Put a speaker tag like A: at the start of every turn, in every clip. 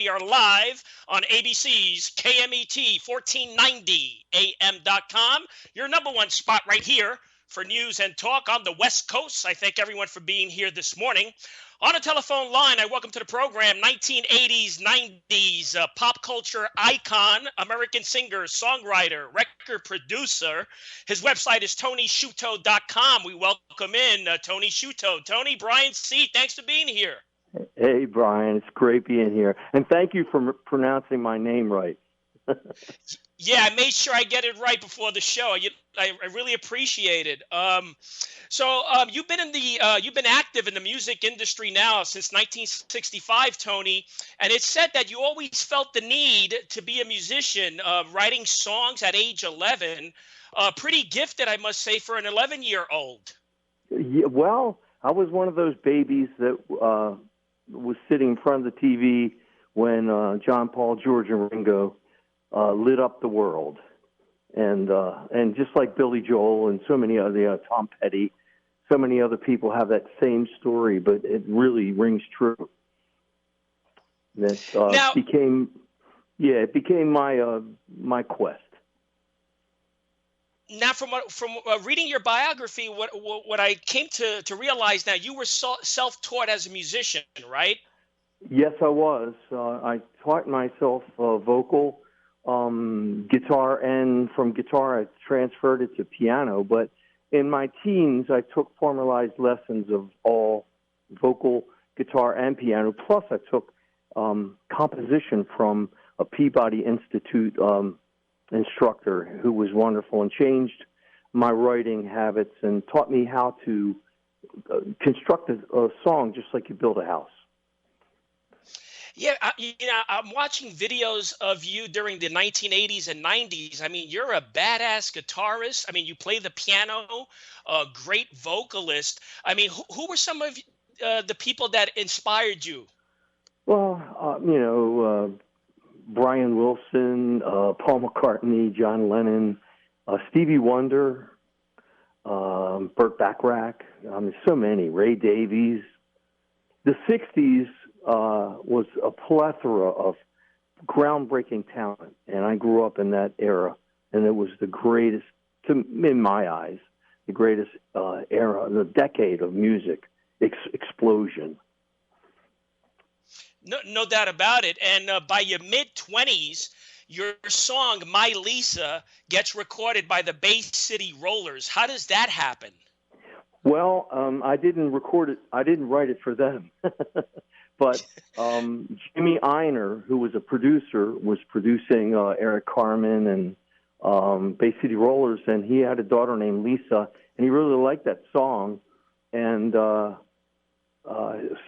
A: We are live on ABC's KMET 1490 AM.com, your number one spot right here for news and talk on the West Coast. I thank everyone for being here this morning. On a telephone line, I welcome to the program 1980s, 90s pop culture icon, American singer, songwriter, record producer. His website is TonySciuto.com. We welcome in Tony Sciuto. Tony, Brian C., thanks for being here.
B: Hey, Brian, it's great being here. And thank you for pronouncing my name right.
A: Yeah, I made sure I get it right before the show. I really appreciate it. You've been active in the music industry now since 1965, Tony, and it's said that you always felt the need to be a musician, writing songs at age 11. Pretty gifted, I must say, for an 11-year-old.
B: Yeah, well, I was one of those babies that was sitting in front of the TV when John, Paul, George, and Ringo lit up the world, and just like Billy Joel and so many other Tom Petty, so many other people have that same story, but it really rings true. That became my quest.
A: Now, from reading your biography, what I came to realize now, you were self-taught as a musician, right?
B: Yes, I was. I taught myself vocal, guitar, and from guitar I transferred it to piano. But in my teens, I took formalized lessons of all vocal, guitar, and piano. Plus, I took composition from a Peabody Institute instructor who was wonderful and changed my writing habits and taught me how to construct a song just like you build a house.
A: Yeah, I'm watching videos of you during the 1980s and 90s. I mean, you're a badass guitarist. I mean, you play the piano, a great vocalist. I mean, who were some of the people that inspired you?
B: Well, Brian Wilson, Paul McCartney, John Lennon, Stevie Wonder, Burt Bacharach. So many. Ray Davies. The 60s was a plethora of groundbreaking talent, and I grew up in that era, and it was the greatest, in my eyes, the greatest era, the decade of music explosion.
A: No doubt about it. And by your mid-20s, your song, My Lisa, gets recorded by the Bay City Rollers. How does that happen?
B: Well, I didn't record it. I didn't write it for them. But Jimmy Einer, who was a producer, was producing Eric Carmen and Bay City Rollers, and he had a daughter named Lisa, and he really liked that song. And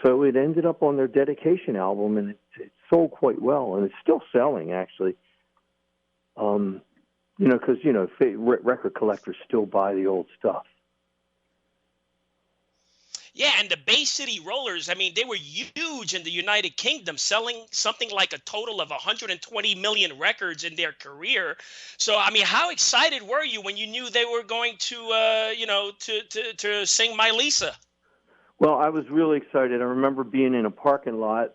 B: so it ended up on their dedication album, and it sold quite well, and it's still selling, actually. Because, record collectors still buy the old stuff.
A: Yeah, and the Bay City Rollers, I mean, they were huge in the United Kingdom, selling something like a total of 120 million records in their career. So, I mean, how excited were you when you knew they were going to, to sing My Lisa?
B: Well, I was really excited. I remember being in a parking lot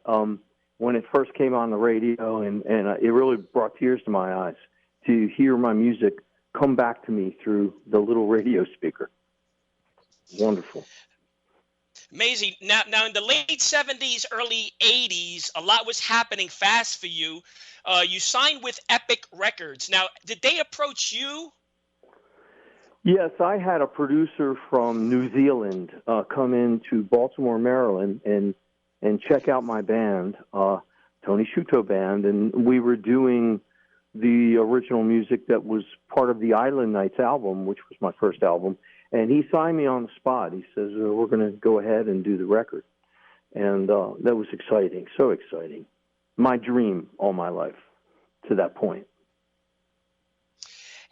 B: when it first came on the radio, and it really brought tears to my eyes to hear my music come back to me through the little radio speaker. Wonderful.
A: Amazing. Now, in the late 70s, early 80s, a lot was happening fast for you. You signed with Epic Records. Now, did they approach you?
B: Yes, I had a producer from New Zealand come into Baltimore, Maryland, and check out my band, Tony Sciuto Band, and we were doing the original music that was part of the Island Nights album, which was my first album. And he signed me on the spot. He says, we're going to go ahead and do the record. And that was exciting, so exciting. My dream all my life to that point.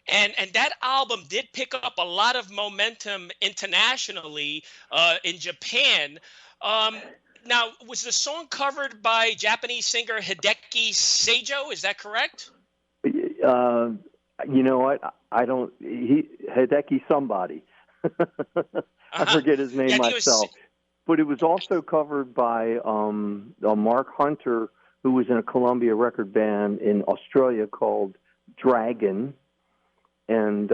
A: And that album did pick up a lot of momentum internationally in Japan. Now, was the song covered by Japanese singer Hideki Seijo? Is that correct?
B: You know what? Hideki somebody. I forget his name myself. But it was also covered by Mark Hunter, who was in a Columbia record band in Australia called Dragon, and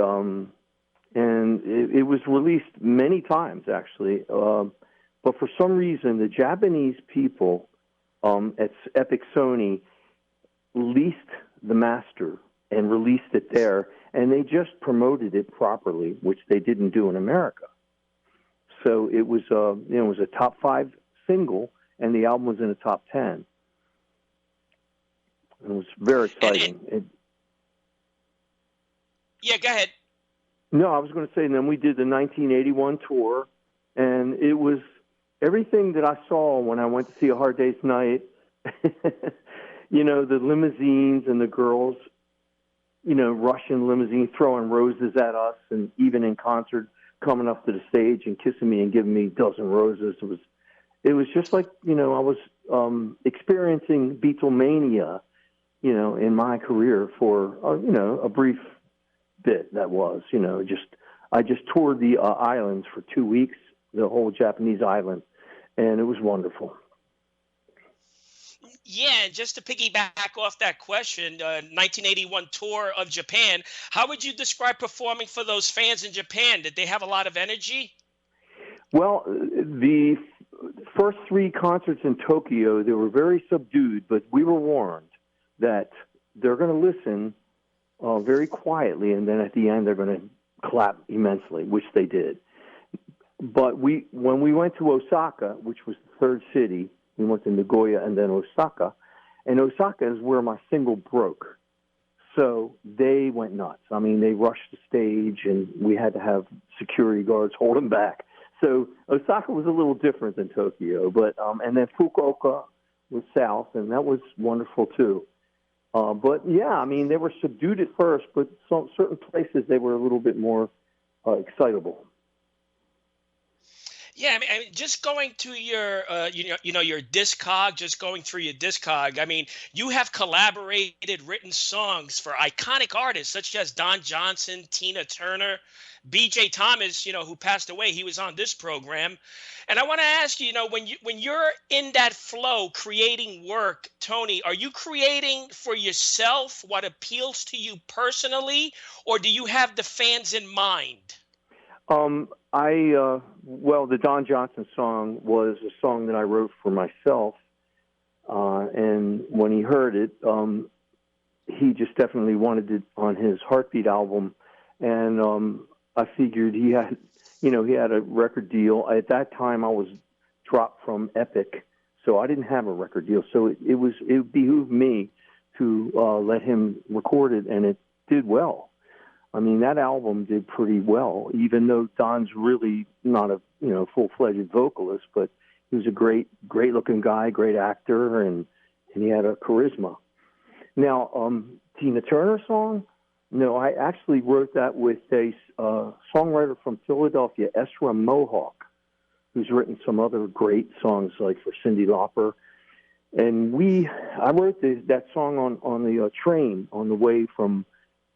B: it was released many times actually. But for some reason, the Japanese people at Epic Sony leased the master and released it there, and they just promoted it properly, which they didn't do in America. So it was a top 5 single, and the album was in the top 10. It was very exciting.
A: Yeah, go ahead.
B: No, I was going to say, and then we did the 1981 tour, and it was everything that I saw when I went to see A Hard Day's Night. You know, the limousines and the girls, you know, Russian limousine throwing roses at us, and even in concert coming up to the stage and kissing me and giving me a dozen roses. It was just like, you know, I was experiencing Beatlemania, you know, in my career for, you know, a brief bit that was, you know, I just toured the islands for 2 weeks, the whole Japanese island, and it was wonderful.
A: Yeah, and just to piggyback off that question, 1981 tour of Japan, how would you describe performing for those fans in Japan? Did they have a lot of energy?
B: Well, the first 3 concerts in Tokyo, they were very subdued, but we were warned that they're going to listen very quietly, and then at the end they're going to clap immensely, which they did. But when we went to Osaka, which was the 3rd city, we went to Nagoya and then Osaka, and Osaka is where my single broke. So they went nuts. I mean, they rushed the stage, and we had to have security guards hold them back. So Osaka was a little different than Tokyo, but and then Fukuoka was south, and that was wonderful too. But yeah, I mean, they were subdued at first, but certain places they were a little bit more excitable.
A: Yeah, I mean, just going to your, your Discog, just going through your Discog. I mean, you have collaborated, written songs for iconic artists such as Don Johnson, Tina Turner, B.J. Thomas, you know, who passed away. He was on this program. And I want to ask you, you know, when you're in that flow creating work, Tony, are you creating for yourself what appeals to you personally, or do you have the fans in mind?
B: Well, the Don Johnson song was a song that I wrote for myself. And when he heard it, he just definitely wanted it on his Heartbeat album. And, I figured he had a record deal. At that time I was dropped from Epic, so I didn't have a record deal. So it behooved me to, let him record it, and it did well. I mean, that album did pretty well, even though Don's really not a, you know, full-fledged vocalist, but he was a great-looking guy, great actor, and he had a charisma. Now, Tina Turner song? No, I actually wrote that with a songwriter from Philadelphia, Ezra Mohawk, who's written some other great songs like for Cyndi Lauper. And I wrote that song on the train on the way from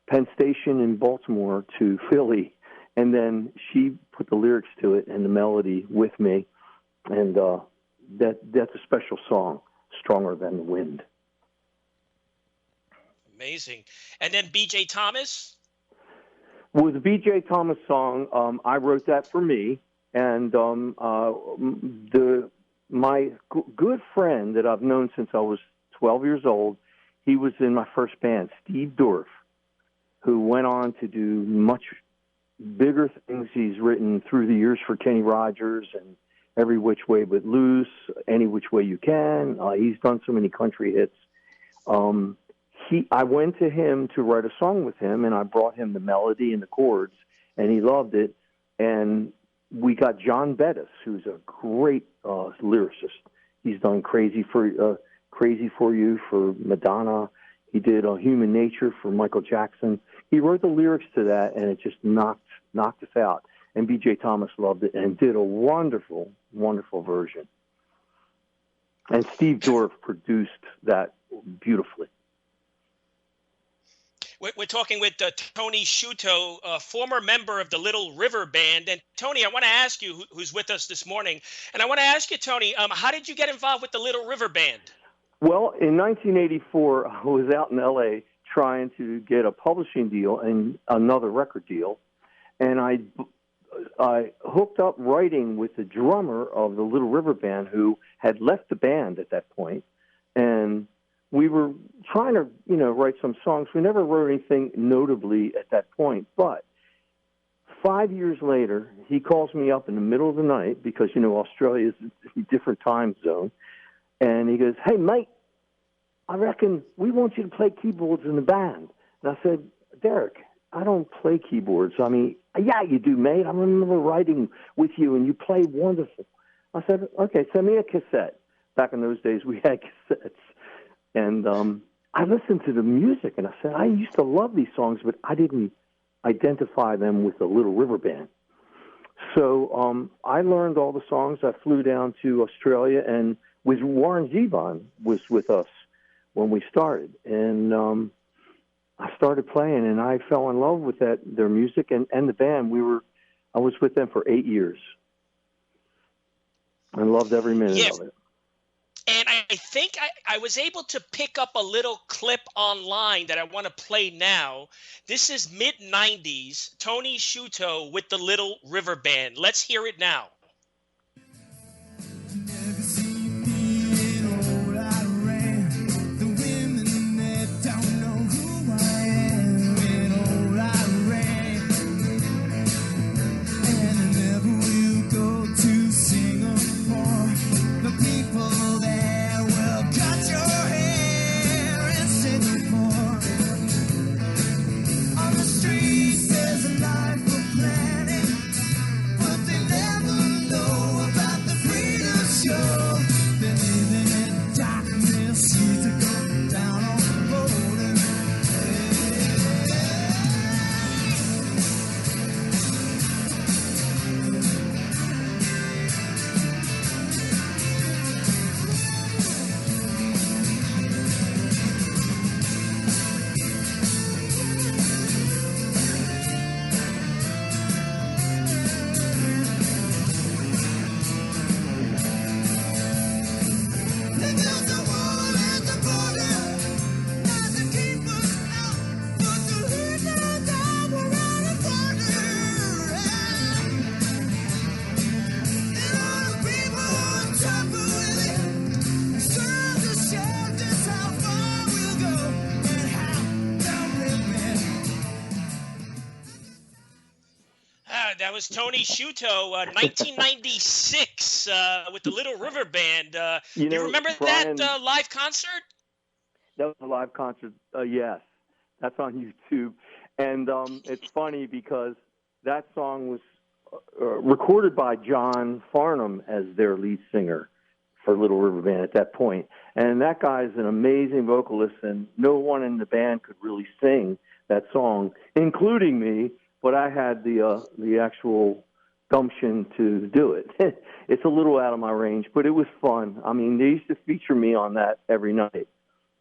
B: Penn Station in Baltimore to Philly, and then she put the lyrics to it and the melody with me, and that's a special song, Stronger Than the Wind.
A: Amazing. And then B.J. Thomas?
B: Well, the B.J. Thomas song, I wrote that for me, and my good friend that I've known since I was 12 years old, he was in my first band, Steve Dorff, who went on to do much bigger things. He's written through the years for Kenny Rogers and Every Which Way But Loose, Any Which Way You Can. He's done so many country hits. I went to him to write a song with him, and I brought him the melody and the chords, and he loved it. And we got John Bettis, who's a great lyricist. He's done Crazy for You for Madonna. He did Human Nature for Michael Jackson. He wrote the lyrics to that, and it just knocked us out. And B.J. Thomas loved it and did a wonderful, wonderful version. And Steve Dorff produced that beautifully.
A: We're talking with Tony Sciuto, former member of the Little River Band. And Tony, I want to ask you, who's with us this morning, and I want to ask you, Tony, how did you get involved with the Little River Band?
B: Well, in 1984, I was out in L.A. trying to get a publishing deal and another record deal, and I hooked up writing with the drummer of the Little River Band, who had left the band at that point, and we were trying to, write some songs. We never wrote anything notably at that point, but 5 years later, he calls me up in the middle of the night because, Australia is a different time zone, and he goes, "Hey, mate, I reckon we want you to play keyboards in the band." And I said, "Derek, I don't play keyboards." I mean, "Yeah, you do, mate. I remember writing with you, and you play wonderful." I said, "Okay, send me a cassette." Back in those days, we had cassettes. And I listened to the music, and I said, I used to love these songs, but I didn't identify them with the Little River Band. So I learned all the songs. I flew down to Australia, and Warren Zevon was with us when we started. And I started playing, and I fell in love with their music and the band. I was with them for 8 years. I loved every minute of it.
A: And I think I was able to pick up a little clip online that I want to play now. This is mid-'90s, Tony Sciuto with the Little River Band. Let's hear it now. That was Tony Sciuto, 1996, with the Little River Band. Do you remember Brian, that live concert?
B: That was a live concert, yes. That's on YouTube. And it's funny because that song was recorded by John Farnham as their lead singer for Little River Band at that point. And that guy's an amazing vocalist, and no one in the band could really sing that song, including me. But I had the actual gumption to do it. It's a little out of my range, but it was fun. I mean, they used to feature me on that every night,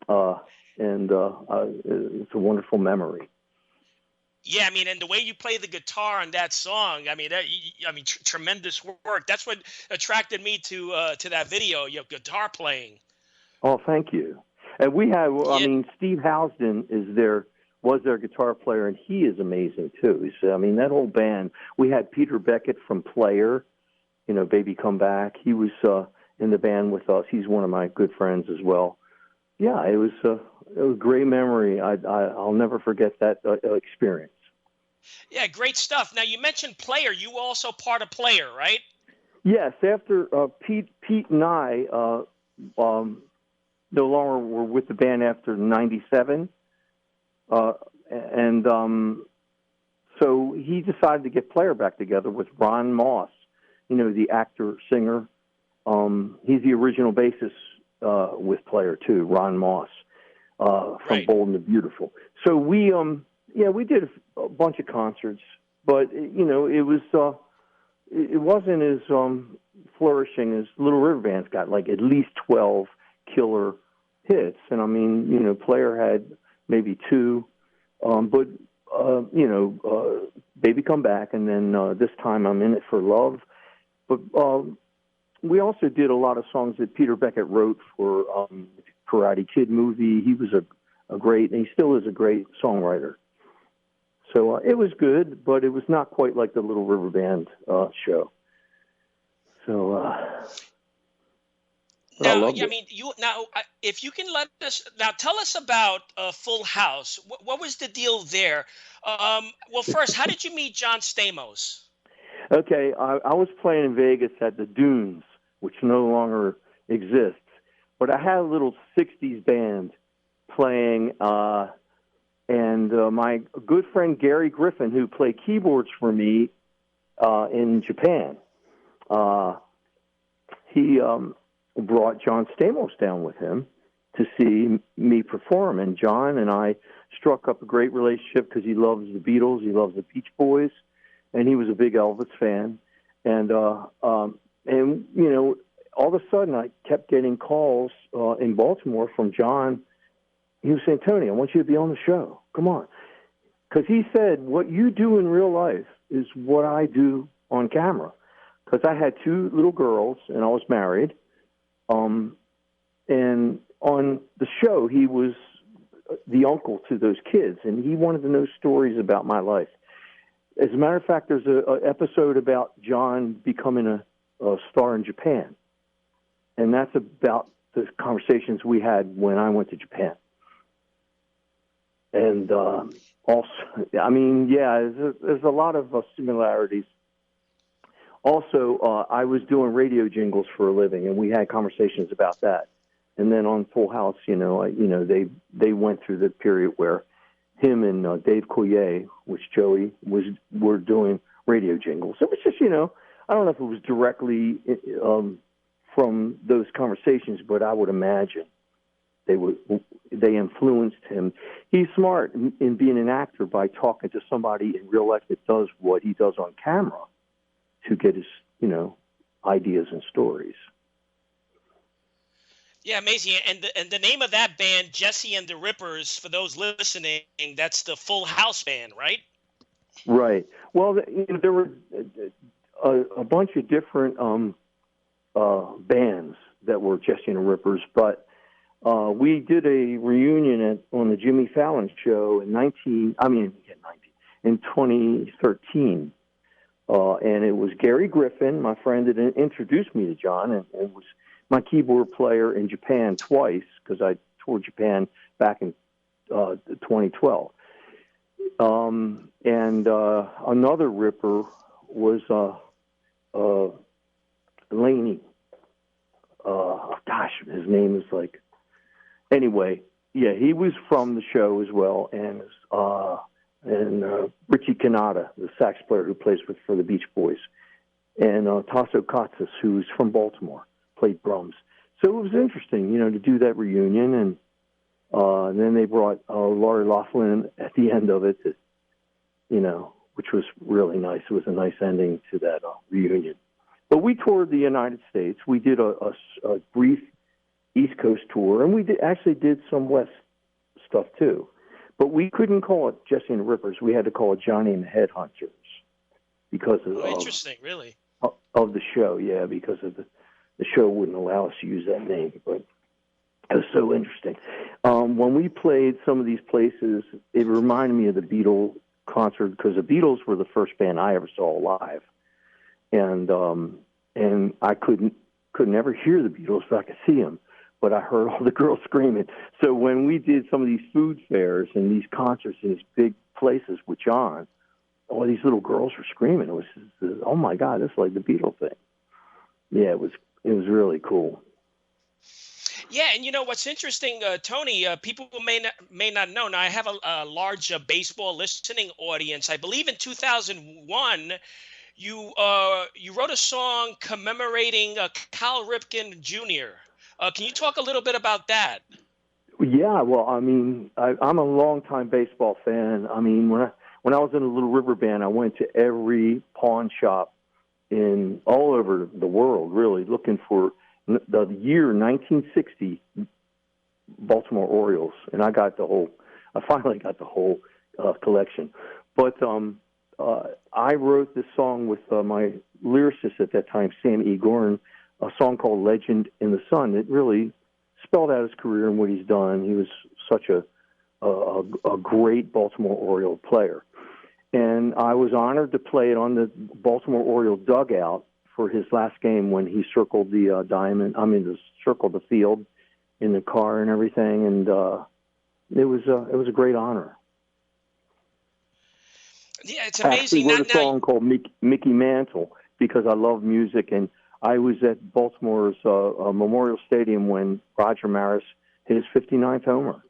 B: and it's a wonderful memory.
A: Yeah, I mean, and the way you play the guitar on that song, I mean, tremendous work. That's what attracted me to that video, your guitar playing.
B: Oh, thank you. And we have, Steve Housden was their guitar player, and he is amazing too. So, that whole band. We had Peter Beckett from Player, Baby Come Back. He was in the band with us. He's one of my good friends as well. Yeah, it was a great memory. I'll never forget that experience.
A: Yeah, great stuff. Now, you mentioned Player. You were also part of Player, right?
B: Yes. After Pete and I no longer were with the band after '97. So he decided to get Player back together with Ron Moss, the actor, singer. He's the original bassist with Player too, Ron Moss, from Bold and the Beautiful. So we did a bunch of concerts, but it wasn't as flourishing as Little River Band's got, like at least 12 killer hits, and Player had maybe 2, but Baby Come Back, and then This Time I'm In It for Love. But we also did a lot of songs that Peter Beckett wrote for Karate Kid movie. He was a great, and he still is a great songwriter. So it was good, but it was not quite like the Little River Band show. So
A: now, I mean, if you can let us now, tell us about Full House. What was the deal there? Well, first, how did you meet John Stamos?
B: Okay, I was playing in Vegas at the Dunes, which no longer exists, but I had a little '60s band playing. And my good friend Gary Griffin, who played keyboards for me in Japan, he brought John Stamos down with him to see me perform. And John and I struck up a great relationship because he loves the Beatles, he loves the Beach Boys, and he was a big Elvis fan. And you know, all of a sudden I kept getting calls in Baltimore from John. He was saying, Tony, I want you to be on the show. Come on. Because he said, what you do in real life is what I do on camera. Because I had 2 little girls, and I was married. And on the show, he was the uncle to those kids, and he wanted to know stories about my life. As a matter of fact, there's an episode about John becoming a star in Japan. And that's about the conversations we had when I went to Japan. And also, I mean, yeah, there's a lot of similarities. Also, I was doing radio jingles for a living, and we had conversations about that. And then on Full House, they went through the period where him and Dave Coulier, which Joey were doing radio jingles. It was just, I don't know if it was directly from those conversations, but I would imagine they influenced him. He's smart in being an actor by talking to somebody in real life that does what he does on camera to get his, ideas and stories.
A: Yeah, amazing. And the name of that band, Jesse and the Rippers, for those listening, that's the Full House band, right?
B: Right. Well, there were a bunch of different bands that were Jesse and the Rippers, but we did a reunion on the Jimmy Fallon show in 2013. And it was Gary Griffin, my friend, that introduced me to John, and was my keyboard player in Japan twice, because I toured Japan back in 2012. And another Ripper was Laney. His name is like... Anyway, yeah, he was from the show as well, and Richie Kanata, the sax player who plays for the Beach Boys, and Tasso Katsas, who's from Baltimore, played drums. So it was interesting, to do that reunion, and then they brought Lori Loughlin at the end of it, which was really nice. It was a nice ending to that reunion. But we toured the United States. We did a brief East Coast tour, and we actually did some West stuff too. But we couldn't call it Jesse and the Rippers. We had to call it Johnny and the Headhunters because of
A: interesting, really,
B: of the show. Yeah, because of the show wouldn't allow us to use that name. But it was so interesting. When we played some of these places, it reminded me of the Beatles concert, because the Beatles were the first band I ever saw live, and I couldn't ever hear the Beatles, but I could see them. But I heard all the girls screaming. So when we did some of these food fairs and these concerts in these big places with John, all these little girls were screaming. It was, oh my God, it's like the Beatles thing. Yeah, it was really cool.
A: Yeah, and what's interesting, Tony, people may not know. Now, I have a large baseball listening audience. I believe in 2001, you wrote a song commemorating Cal Ripken Jr. Can you talk a little bit about that?
B: Yeah, well, I mean, I'm a longtime baseball fan. I mean, when I was in a Little River Band, I went to every pawn shop all over the world, really, looking for the year 1960 Baltimore Orioles, and I finally got the whole collection. But I wrote this song with my lyricist at that time, Sam E. Gorn, a song called Legend in the Sun. It really spelled out his career and what he's done. He was such a great Baltimore Oriole player. And I was honored to play it on the Baltimore Oriole dugout for his last game when he circled the circled the field in the car and everything. And it was a great honor.
A: Yeah, it's amazing.
B: I wrote a song called Mickey Mantle because I love music, and I was at Baltimore's Memorial Stadium when Roger Maris hit his 59th homer.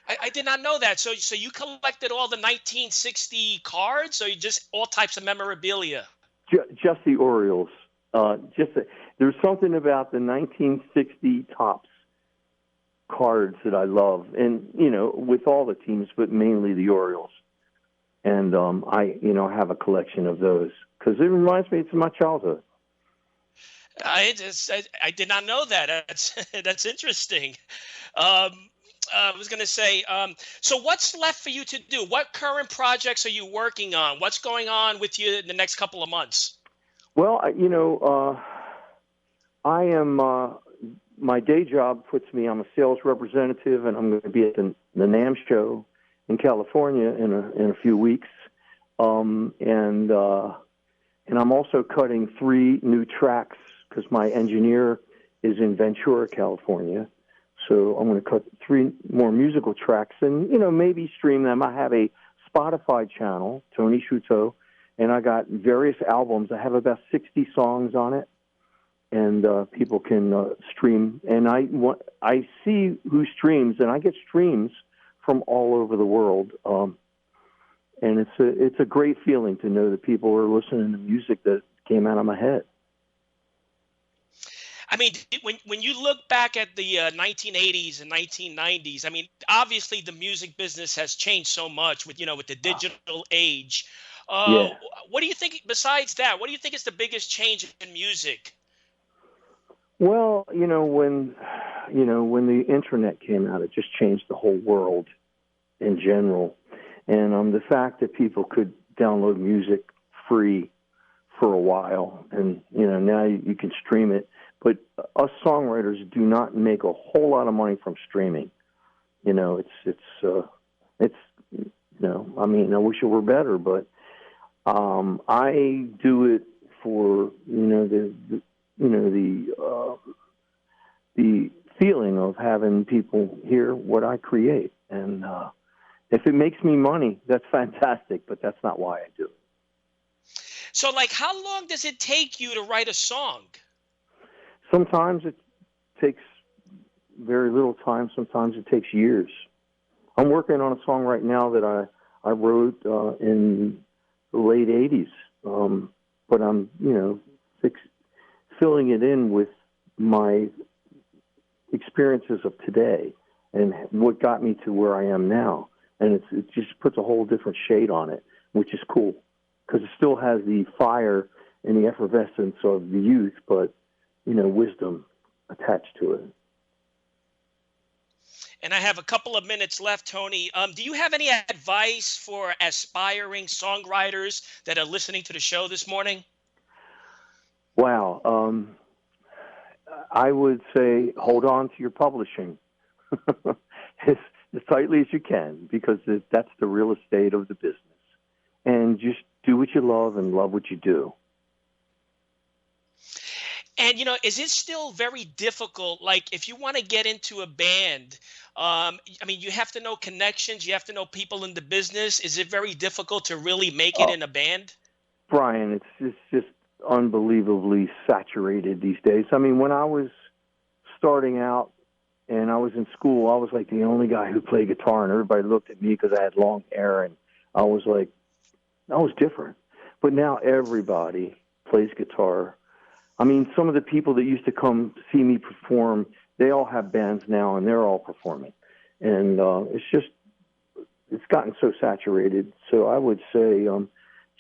A: I did not know that. So you collected all the 1960 cards, or you just all types of memorabilia?
B: Just the Orioles. There's something about the 1960 Topps cards that I love, and with all the teams, but mainly the Orioles. And I have a collection of those because it reminds me of my childhood.
A: I did not know that. That's interesting. I was going to say, so what's left for you to do? What current projects are you working on? What's going on with you in the next couple of months?
B: Well, I am, my day job puts me, I'm a sales representative, and I'm going to be at the NAMM show in California in a few weeks. And I'm also cutting 3 new tracks because my engineer is in Ventura, California. So I'm going to cut 3 more musical tracks and, maybe stream them. I have a Spotify channel, Tony Sciuto, and I got various albums. I have about 60 songs on it, and people can stream. And I see who streams, and I get streams from all over the world. And it's a great feeling to know that people are listening to music that came out of my head.
A: I mean, when you look back at the 1980s and 1990s, I mean, obviously the music business has changed so much with the digital age.
B: Yeah.
A: What do you think, besides that, what do you think is the biggest change in music?
B: Well, when the internet came out, it just changed the whole world in general. And the fact that people could download music free for a while, and now you can stream it. But us songwriters do not make a whole lot of money from streaming. I mean, I wish it were better, but I do it for the feeling of having people hear what I create, and if it makes me money, that's fantastic. But that's not why I do it.
A: So, how long does it take you to write a song?
B: Sometimes it takes very little time. Sometimes it takes years. I'm working on a song right now that I wrote in the late 80s, but I'm, filling it in with my experiences of today and what got me to where I am now. And it just puts a whole different shade on it, which is cool because it still has the fire and the effervescence of the youth, but wisdom attached to it.
A: And I have a couple of minutes left, Tony. Do you have any advice for aspiring songwriters that are listening to the show this morning?
B: Wow. I would say hold on to your publishing as tightly as you can, because that's the real estate of the business. And just do what you love and love what you do.
A: And, is it still very difficult? Like, if you want to get into a band, you have to know connections. You have to know people in the business. Is it very difficult to really make it in a band?
B: Brian, it's just unbelievably saturated these days. I mean, when I was starting out and I was in school, I was like the only guy who played guitar, and everybody looked at me because I had long hair, and I was different. But now everybody plays guitar. I mean, some of the people that used to come see me perform, they all have bands now, and they're all performing. And it's gotten so saturated. So I would say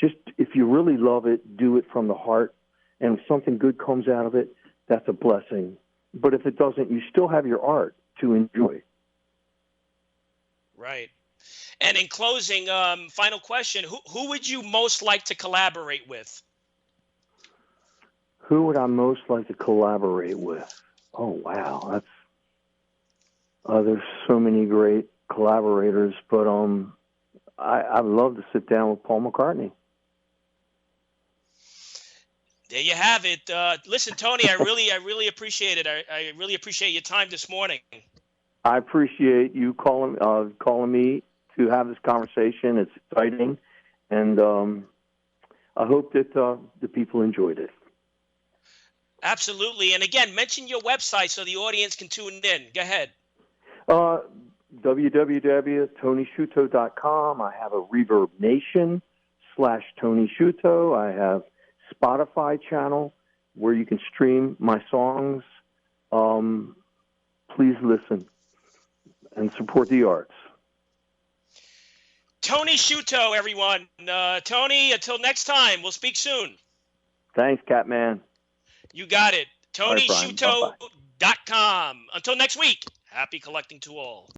B: just if you really love it, do it from the heart. And if something good comes out of it, that's a blessing. But if it doesn't, you still have your art to enjoy.
A: Right. And in closing, final question, who would you most like to collaborate with?
B: Who would I most like to collaborate with? Oh, wow. There's so many great collaborators, but I'd love to sit down with Paul McCartney.
A: There you have it. Listen, Tony, I really appreciate it. I really appreciate your time this morning.
B: I appreciate you calling me to have this conversation. It's exciting, and I hope that the people enjoyed it.
A: Absolutely. And again, mention your website so the audience can tune in. Go ahead.
B: www.tonysciuto.com. I have a Reverb Nation /Tony Sciuto. I have Spotify channel where you can stream my songs. Please listen and support the arts.
A: Tony Sciuto, everyone. Tony, until next time, we'll speak soon.
B: Thanks, Catman.
A: You got it.
B: All right, Brian. Bye-bye.
A: TonySciuto.com. Until next week, happy collecting to all.